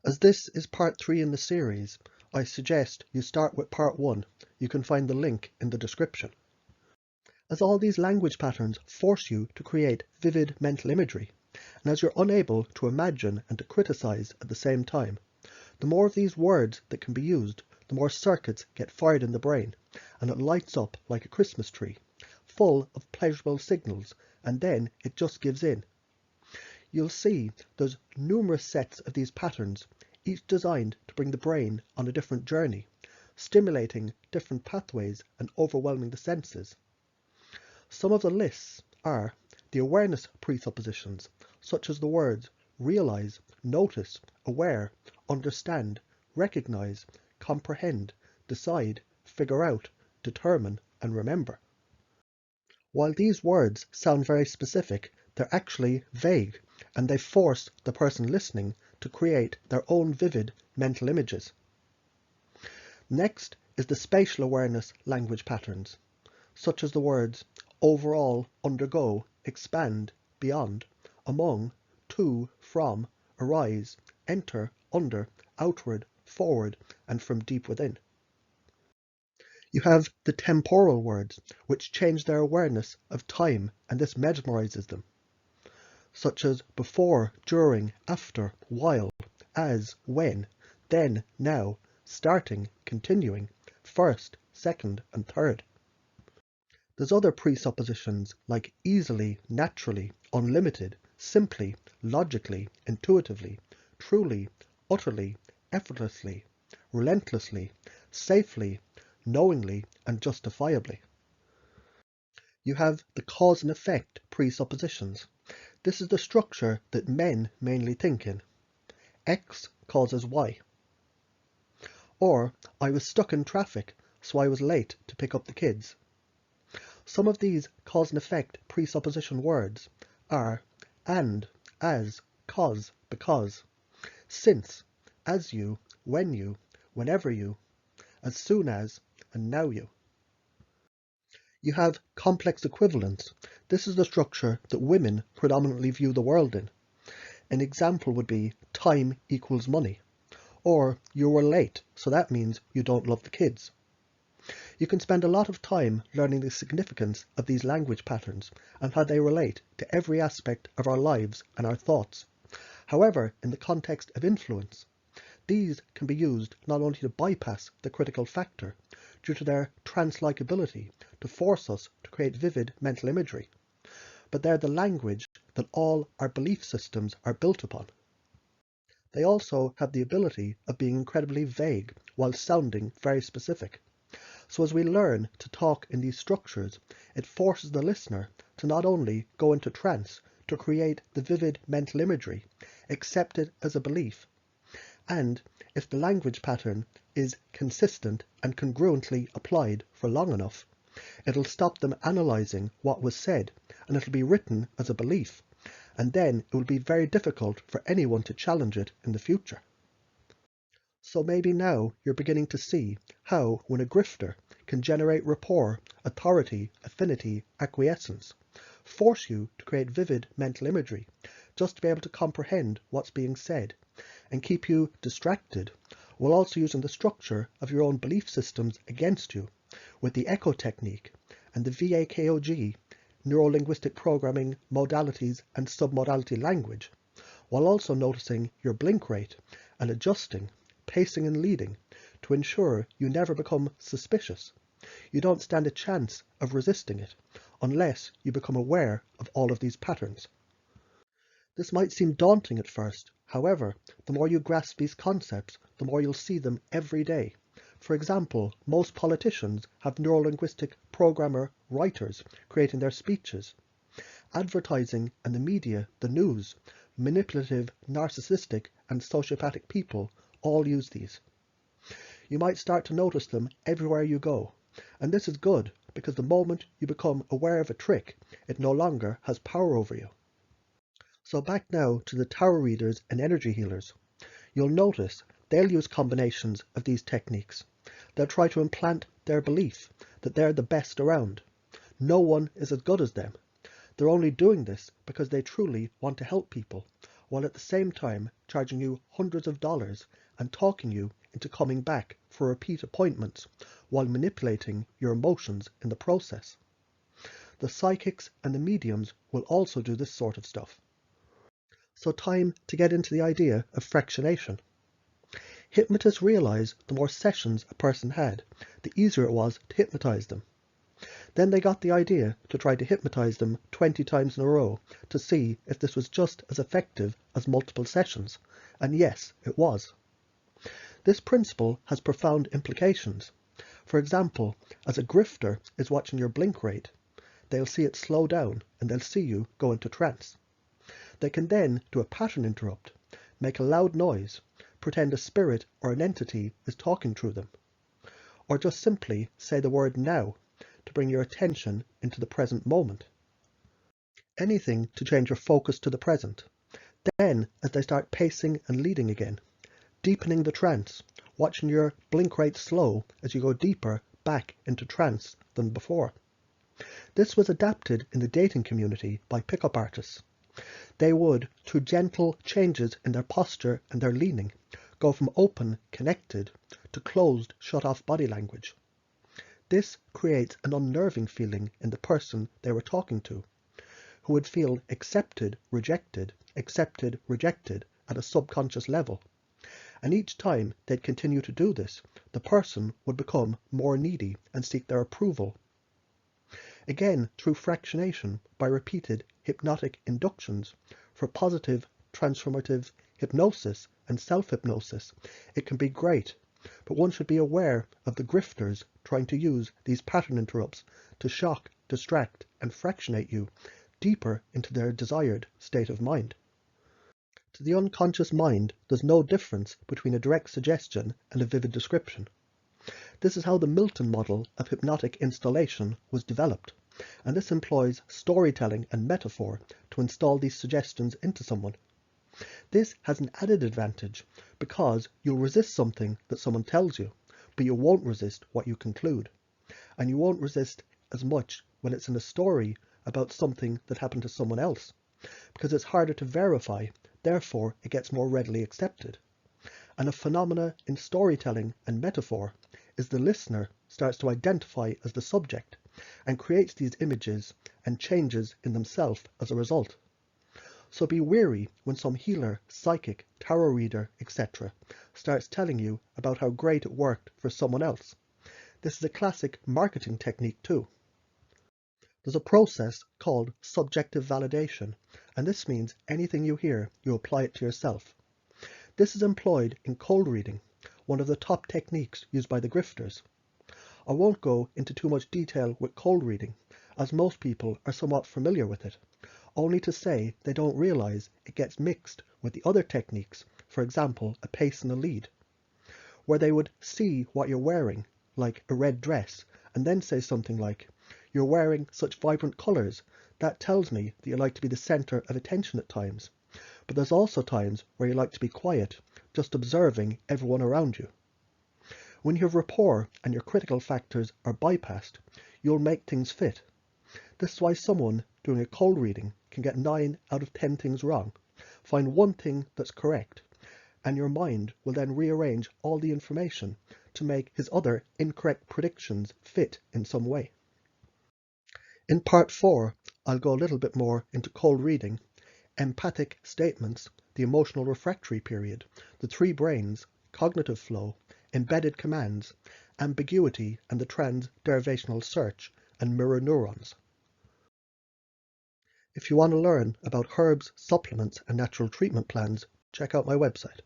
As this is part 3 in the series, I suggest you start with part 1. You can find the link in the description. As all these language patterns force you to create vivid mental imagery, and as you're unable to imagine and to criticize at the same time, the more of these words that can be used, the more circuits get fired in the brain, and it lights up like a Christmas tree, full of pleasurable signals, and then it just gives in. You'll see there's numerous sets of these patterns, each designed to bring the brain on a different journey, stimulating different pathways and overwhelming the senses. Some of the lists are the awareness presuppositions, such as the words realize, notice, aware, understand, recognize, comprehend, decide, figure out, determine, and remember. While these words sound very specific, they're actually vague, and they force the person listening to create their own vivid mental images. Next is the spatial awareness language patterns, such as the words overall, undergo, expand, beyond, among, to, from, arise, enter, under, outward, forward, and from deep within. You have the temporal words, which change their awareness of time, and this mesmerizes them, such as before, during, after, while, as, when, then, now, starting, continuing, first, second, and third. There's other presuppositions like easily, naturally, unlimited, simply, logically, intuitively, truly, utterly, effortlessly, relentlessly, safely, knowingly, and justifiably. You have the cause and effect presuppositions. This is the structure that men mainly think in. X causes Y. Or, I was stuck in traffic, so I was late to pick up the kids. Some of these cause and effect presupposition words are and, as, cause, because, since, as you, when you, whenever you, as soon as, and now you. You have complex equivalence. This is the structure that women predominantly view the world in. An example would be time equals money, or you were late, so that means you don't love the kids. You can spend a lot of time learning the significance of these language patterns and how they relate to every aspect of our lives and our thoughts. However, in the context of influence, these can be used not only to bypass the critical factor due to their trance-like ability to force us to create vivid mental imagery, but they're the language that all our belief systems are built upon. They also have the ability of being incredibly vague while sounding very specific. So as we learn to talk in these structures, it forces the listener to not only go into trance to create the vivid mental imagery, accept it as a belief, and if the language pattern is consistent and congruently applied for long enough, it'll stop them analysing what was said, and it'll be written as a belief, and then it will be very difficult for anyone to challenge it in the future. So maybe now you're beginning to see how, when a grifter can generate rapport, authority, affinity, acquiescence, force you to create vivid mental imagery, just to be able to comprehend what's being said, and keep you distracted, while also using the structure of your own belief systems against you, with the echo technique and the VAKOG, neuro-linguistic programming, modalities and submodality language, while also noticing your blink rate and adjusting, pacing and leading to ensure you never become suspicious. You don't stand a chance of resisting it unless you become aware of all of these patterns. This might seem daunting at first. However, the more you grasp these concepts, the more you'll see them every day. For example, most politicians have neuro-linguistic programmer writers creating their speeches. Advertising and the media, the news, manipulative, narcissistic and sociopathic people all use these. You might start to notice them everywhere you go, and this is good because the moment you become aware of a trick, it no longer has power over you. So back now to the tarot readers and energy healers. You'll notice they'll use combinations of these techniques. They'll try to implant their belief that they're the best around. No one is as good as them. They're only doing this because they truly want to help people, while at the same time charging you hundreds of dollars and talking you into coming back for repeat appointments while manipulating your emotions in the process. The psychics and the mediums will also do this sort of stuff. So time to get into the idea of fractionation. Hypnotists realized the more sessions a person had, the easier it was to hypnotize them. Then they got the idea to try to hypnotize them 20 times in a row to see if this was just as effective as multiple sessions, and yes, it was. This principle has profound implications. For example, as a grifter is watching your blink rate, they'll see it slow down and they'll see you go into trance. They can then do a pattern interrupt, make a loud noise, pretend a spirit or an entity is talking through them, or just simply say the word now to bring your attention into the present moment. Anything to change your focus to the present. Then, as they start pacing and leading again, deepening the trance, watching your blink rate slow as you go deeper back into trance than before. This was adapted in the dating community by pickup artists. They would, through gentle changes in their posture and their leaning, go from open, connected, to closed, shut-off body language. This creates an unnerving feeling in the person they were talking to, who would feel accepted, rejected at a subconscious level. And each time they'd continue to do this, the person would become more needy and seek their approval. Again, through fractionation by repeated hypnotic inductions for positive, transformative hypnosis and self-hypnosis, it can be great, but one should be aware of the grifters trying to use these pattern interrupts to shock, distract, and fractionate you deeper into their desired state of mind. To the unconscious mind, there's no difference between a direct suggestion and a vivid description. This is how the Milton model of hypnotic installation was developed, and this employs storytelling and metaphor to install these suggestions into someone. This has an added advantage because you'll resist something that someone tells you, but you won't resist what you conclude. And you won't resist as much when it's in a story about something that happened to someone else, because it's harder to verify, therefore it gets more readily accepted. And a phenomena in storytelling and metaphor is the listener starts to identify as the subject and creates these images and changes in themselves as a result. So be wary when some healer, psychic, tarot reader, etc. starts telling you about how great it worked for someone else. This is a classic marketing technique too. There's a process called subjective validation, and this means anything you hear, you apply it to yourself. This is employed in cold reading, one of the top techniques used by the grifters. I won't go into too much detail with cold reading, as most people are somewhat familiar with it, only to say they don't realize it gets mixed with the other techniques, for example, a pace and a lead, where they would see what you're wearing, like a red dress, and then say something like, "You're wearing such vibrant colors, that tells me that you like to be the center of attention at times. But there's also times where you like to be quiet, just observing everyone around you." When you have rapport and your critical factors are bypassed, you'll make things fit. This is why someone doing a cold reading can get 9 out of 10 things wrong, find one thing that's correct, and your mind will then rearrange all the information to make his other incorrect predictions fit in some way. In part 4, I'll go a little bit more into cold reading, empathic statements, the emotional refractory period, the 3 brains, cognitive flow, embedded commands, ambiguity, and the trans-derivational search and mirror neurons. If you want to learn about herbs, supplements, and natural treatment plans, check out my website.